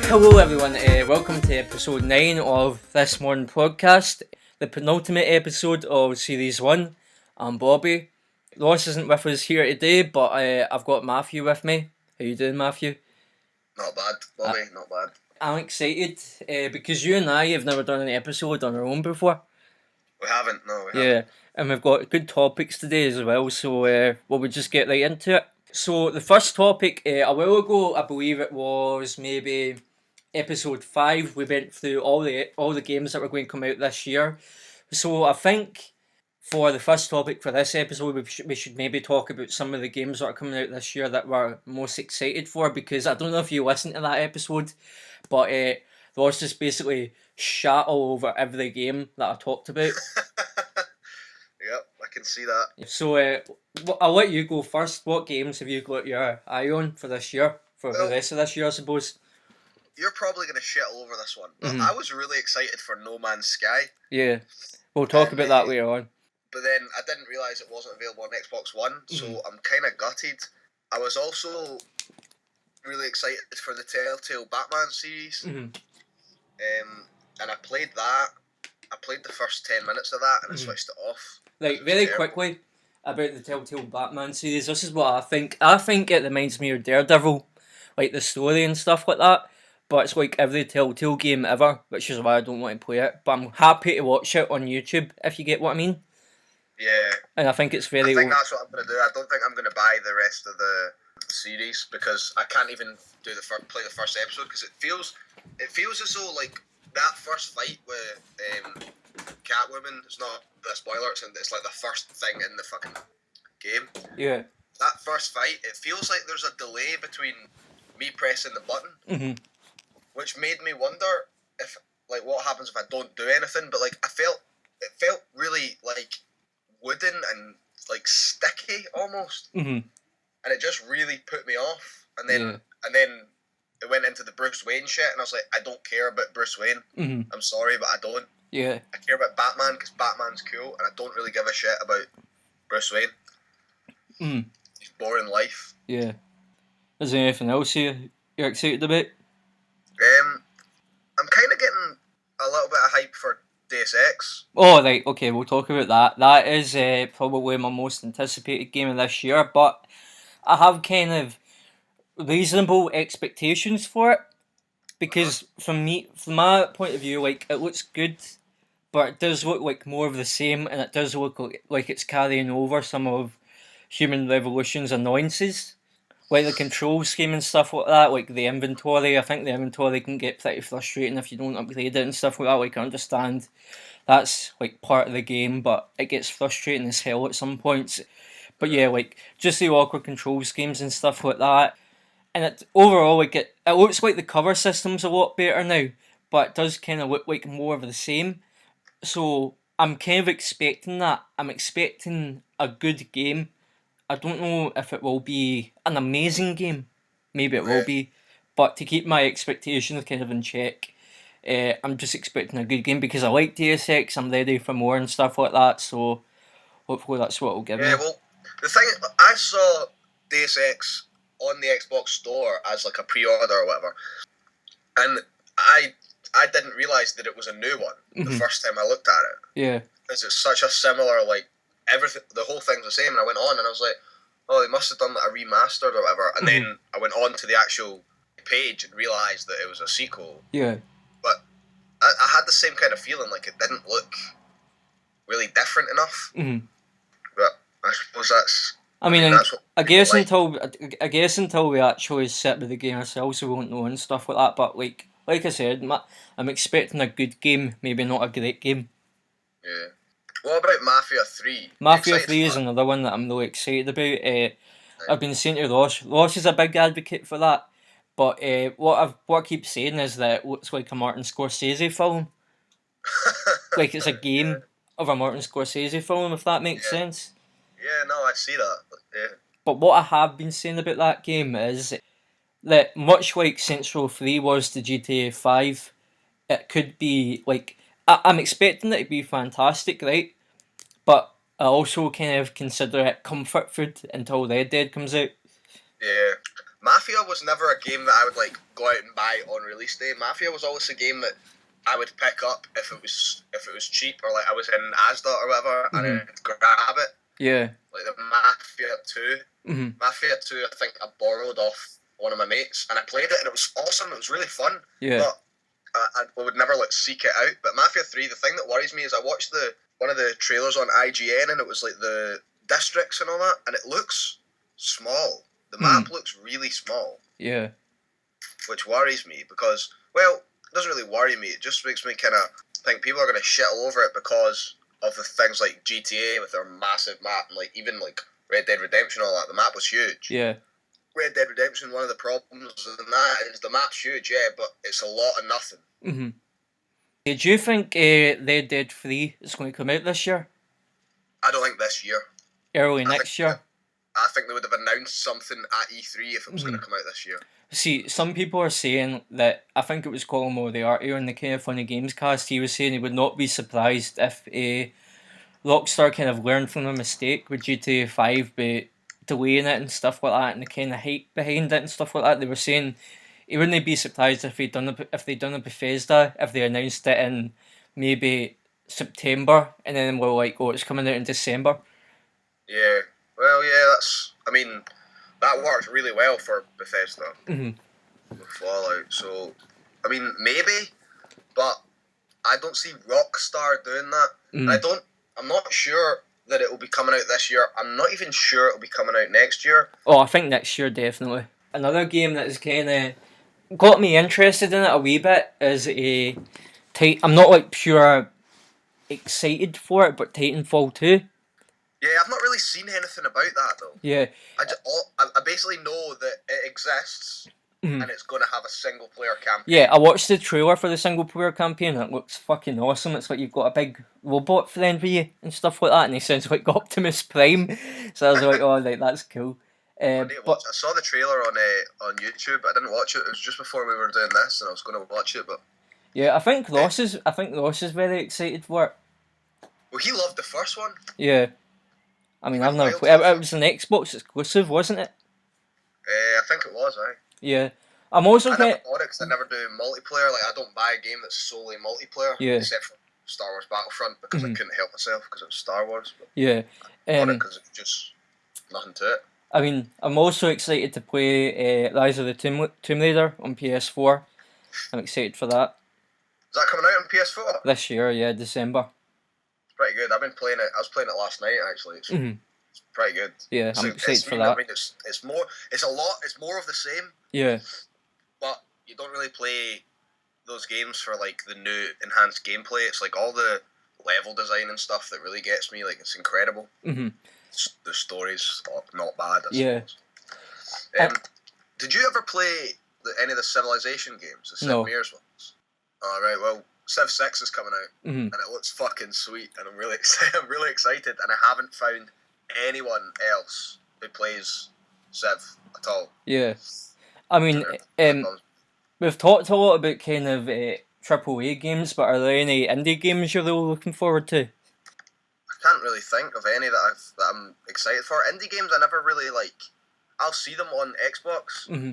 Hello everyone, welcome to episode 9 of This Morning Podcast, the penultimate episode of Series 1. I'm Bobby. Ross isn't with us here today, but I've got Matthew with me. How you doing, Matthew? Not bad, Bobby, not bad. I'm excited because you and I have never done an episode on our own before. We haven't, no, we Yeah, haven't. and we've got good topics today as well, so we'll just get right into it. So the first topic, a while ago, I believe it was maybe episode 5, we went through all the games that were going to come out this year. So I think for the first topic for this episode, we should maybe talk about some of the games that are coming out this year that we're most excited for, because I don't know if you listened to that episode, but Ross just basically shat all over every game that I talked about. Yep, I can see that. So I'll let you go first. What games have you got your eye on for this year? For the rest of this year, I suppose. You're probably going to shit all over this one, but Mhm. I was really excited for No Man's Sky. Yeah, we'll talk about that later on. But then I didn't realise it wasn't available on Xbox One, so I'm kind of gutted. I was also really excited for the Telltale Batman series, Mhm. and I played that. I played the first 10 minutes of that, and I switched it off. Like, very quickly about the Telltale Batman series, this is what I think. I think it reminds me of Daredevil, like the story and stuff like that. But it's like every Telltale game ever, which is why I don't want to play it. But I'm happy to watch it on YouTube, if you get what I mean. Yeah. And I think it's I very... think that's what I'm going to do. I don't think I'm going to buy the rest of the series because I can't even play the first episode because it feels as though like that first fight with Catwoman. It's not the spoiler. It's like the first thing in the fucking game. Yeah. That first fight, it feels like there's a delay between me pressing the button, Mm-hmm. which made me wonder if like what happens if I don't do anything. But like it felt really like wooden and like sticky almost. Mm-hmm. And it just really put me off. And then it went into the Bruce Wayne shit, and I was like, I don't care about Bruce Wayne. Mm-hmm. I'm sorry, but I don't. Yeah. I care about Batman because Batman's cool, and I don't really give a shit about Bruce Wayne. Mm. He's boring life. Yeah. Is there anything else you're excited about? I'm kind of getting a little bit of hype for Deus Ex. Oh, right, okay, we'll talk about that. That is probably my most anticipated game of this year, but I have kind of reasonable expectations for it, because from my point of view, like, it looks good, but it does look like more of the same, and it does look like it's carrying over some of Human Revolution's annoyances, like the control scheme and stuff like that, like the inventory. I think the inventory can get pretty frustrating if you don't upgrade it and stuff like that. Like, I understand that's like part of the game, but it gets frustrating as hell at some points. But yeah, like just the awkward control schemes and stuff like that. And it overall, like it looks like the cover system's a lot better now, but it does kind of look like more of the same. So I'm kind of expecting that. I'm expecting a good game. I don't know if it will be an amazing game. Maybe it will be. But to keep my expectations kind of in check, I'm just expecting a good game because I like Deus Ex. I'm ready for more and stuff like that. So hopefully that's what it'll give me. Yeah, well, the thing, I saw Deus Ex on the Xbox Store as like a pre-order or whatever, and I didn't realise that it was a new one the first time I looked at it. Yeah. Because it's such a similar, like, everything, the whole thing's the same, and I went on and I was like, oh, they must have done like a remastered or whatever, and then I went on to the actual page and realised that it was a sequel. Yeah. But I had the same kind of feeling, like it didn't look really different enough. Mm-hmm. But I suppose that's... I mean, that's what I guess people like. I guess until we actually sit with the game ourselves, we won't know and stuff like that. But like I said, I'm expecting a good game, maybe not a great game. Yeah. What about Mafia 3? Mafia 3 is another one that I'm really excited about. I've been saying to Ross. Ross is a big advocate for that. But what I keep saying is that it looks like a Martin Scorsese film. Like it's a game of a Martin Scorsese film, if that makes sense. Yeah, no, I see that. Yeah. But what I have been saying about that game is that much like Saints Row 3 was to GTA 5, it could be like I'm expecting it to be fantastic, right? But I also kind of consider it comfort food until Red Dead comes out. Yeah. Mafia was never a game that I would like go out and buy on release day. Mafia was always a game that I would pick up if it was cheap, or like I was in Asda or whatever, and Mhm. I'd grab it. Yeah. Like the Mafia 2. Hmm. Mafia 2, I think I borrowed off one of my mates, and I played it, and it was awesome. It was really fun. Yeah. But I would never like seek it out. But Mafia 3, the thing that worries me is I watched one of the trailers on IGN, and it was like the districts and all that, and it looks small. The map looks really small, Yeah. which worries me because, well, it doesn't really worry me. It just makes me kind of think people are going to shit all over it because of the things like GTA with their massive map, and like even like Red Dead Redemption, all that. The map was huge. Yeah. Red Dead Redemption, one of the problems in that is the map's huge, yeah, but it's a lot of nothing. Hmm. Do you think Red Dead 3 is going to come out this year? I don't think this year. Early I next think- year? I think they would have announced something at E3 if it was going to come out this year. See, some people are saying that, I think it was Colin Moriarty on the Kind of Funny Games cast, he was saying he would not be surprised if Rockstar kind of learned from a mistake with GTA 5 by delaying it and stuff like that, and the kind of hype behind it and stuff like that. They were saying he wouldn't be surprised if they'd done a Bethesda, if they announced it in maybe September, and then we're like, oh, it's coming out in December. Yeah. Well, yeah, I mean, that worked really well for Bethesda Mhm. with Fallout. So, I mean, maybe, but I don't see Rockstar doing that. Mm. I'm not sure that it will be coming out this year. I'm not even sure it will be coming out next year. Oh, I think next year definitely. Another game that has kind of got me interested in it a wee bit is a. I'm not like pure excited for it, but Titanfall 2. Yeah, I've not really seen anything about that though. Yeah. I basically know that it exists Mhm. and it's going to have a single player campaign. Yeah, I watched the trailer for the single player campaign and it looks fucking awesome. It's like you've got a big robot friend with you and stuff like that, and he sounds like Optimus Prime. So I was like, oh, like, that's cool. I need to But watch. I saw the trailer on YouTube, but I didn't watch it. It was just before we were doing this, and I was going to watch it. But yeah, I think Ross is very excited for it. well, he loved the first one. Yeah, I mean, I've never Wild played. It stuff. was an Xbox exclusive, wasn't it? I think it was. Yeah, I'm also I kind never bought it because I never do multiplayer. Like I don't buy a game that's solely multiplayer. Yeah. Except for Star Wars Battlefront because I Mhm. couldn't help myself because it was Star Wars. But yeah. I bought it because it's just nothing to it. I mean, I'm also excited to play Rise of the Tomb Raider on PS4. I'm excited for that Is that coming out on PS4? this year. Yeah, December. It's pretty good. I've been playing it. I was playing it last night actually. It's Mhm. pretty good. Yeah, So I'm excited for I that. mean, it's more. It's a lot. It's more of the same. Yeah, But you don't really play those games for like the new enhanced gameplay. It's like all the level design and stuff that really gets me. Like it's incredible. hmm The story's not bad. I Yeah. suppose. Did you ever play any of the Civilization games, the Sid No. Meier's ones? All right. Well, Civ 6 is coming out, hmm and it looks fucking sweet, and I'm really excited. I'm really excited, and I haven't found anyone else who plays Civ at all. yeah. I mean, we've talked a lot about kind of AAA games, but are there any indie games you're really looking forward to? I can't really think of any that I'm excited for. Indie games I never really like. I'll see them on Xbox hmm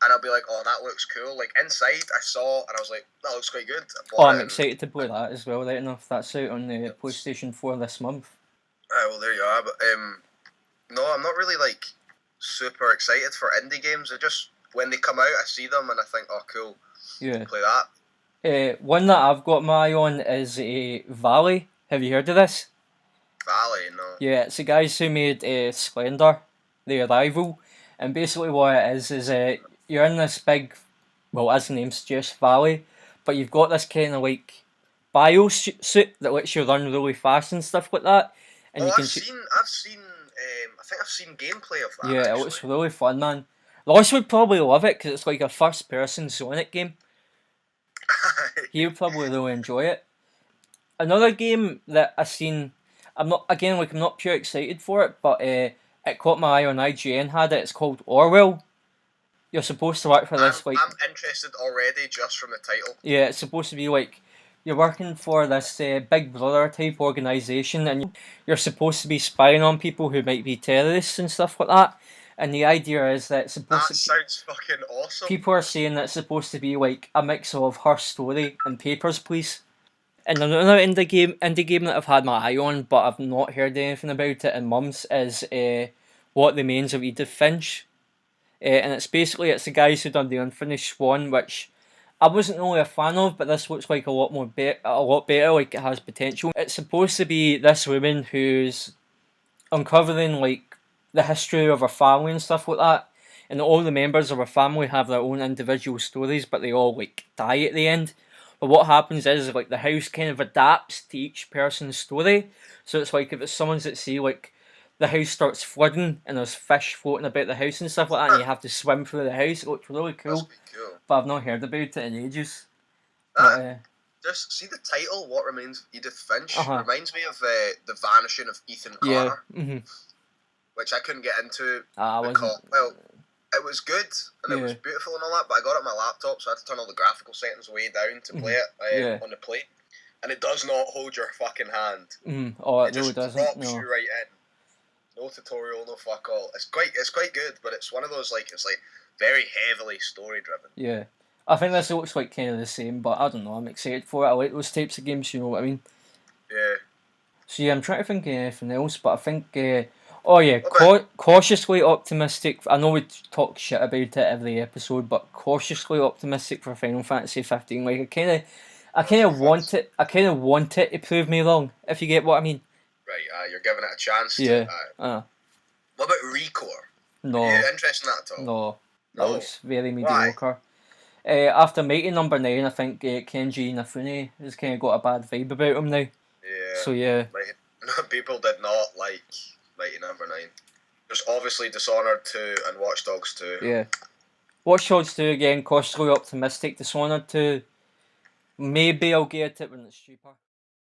and I'll be like, oh, that looks cool. Like Inside, I saw and I was like, that looks quite good. I Oh, bought I'm it and- excited to play that as well. Right enough, that's out on the PlayStation 4 this month. well, there you are. But no, I'm not really like super excited for indie games. I just when they come out, I see them and I think, oh, cool, Yeah. play that. One that I've got my eye on is Valley. Have you heard of this? Valley, no. Yeah, it's the guys who made Splendor, The Arrival, and basically what it is you're in this big, well, as the name suggests, valley, but you've got this kind of like suit that lets you run really fast and stuff like that, and Oh, you can I've seen. I think I've seen gameplay of that. yeah, it actually. looks really fun, man. Loss would probably love it because it's like a first-person Sonic game. He would probably really enjoy it. Another game that I seen, I'm not pure excited for it, but it caught my eye on IGN had it. It's called Orwell. you're supposed to work for this like I'm interested already just from the title. yeah, it's supposed to be like you're working for this Big Brother type organization, and you're supposed to be spying on people who might be terrorists and stuff like that. And the idea is that it's supposed That to sounds fucking awesome. people are saying that it's supposed to be like a mix of Her Story and Papers, Please. And another indie game that I've had my eye on, but I've not heard anything about it in months, is What Remains of Edith Finch. And it's the guys who done the Unfinished Swan, which I wasn't really a fan of, but this looks like a lot better. Like it has potential. It's supposed to be this woman who's uncovering like the history of her family and stuff like that, and all the members of her family have their own individual stories, but they all like die at the end. But what happens is like the house kind of adapts to each person's story. So it's like if it's someone's at sea, like the house starts flooding and there's fish floating about the house and stuff like that, and you have to swim through the house. It looks really Must cool, be cool. but I've not heard about it in ages. That, But, just see the title, What Remains of Edith Finch, Uh-huh. reminds me of The Vanishing of Ethan yeah, Carter, which I couldn't get into I because, wasn't. well, it was good and it was Yeah. beautiful and all that, but I got it on my laptop, so I had to turn all the graphical settings way down to play it Yeah. on the plate, and it does not hold your fucking hand. Oh, it It really just doesn't. drops No. you right in. No tutorial, no fuck all. It's quite good, but it's one of those it's like very heavily story driven. Yeah. I think this looks like kind of the same, but I don't know. I'm excited for it. I like those types of games, you know what I mean? Yeah. So yeah, I'm trying to think of anything else, but I think, oh yeah, What about- cautiously optimistic. I know we talk shit about it every episode, but cautiously optimistic for Final Fantasy 15. Like I kind of want it. I kind of want it to prove me wrong. If you get what I mean. Right, you're giving it a chance. Yeah. To, what about Recore? No. Are you interested in that at all? No. That No. looks very Why? mediocre. After Mighty Number 9, I think Kenji Inafune has kind of got a bad vibe about him now. Yeah. So yeah. People did not like Mighty Number 9. There's obviously Dishonored 2 and Watch Dogs 2. Yeah. Watch Dogs 2 again, cautiously optimistic. Dishonored 2, maybe I'll get it when it's cheaper.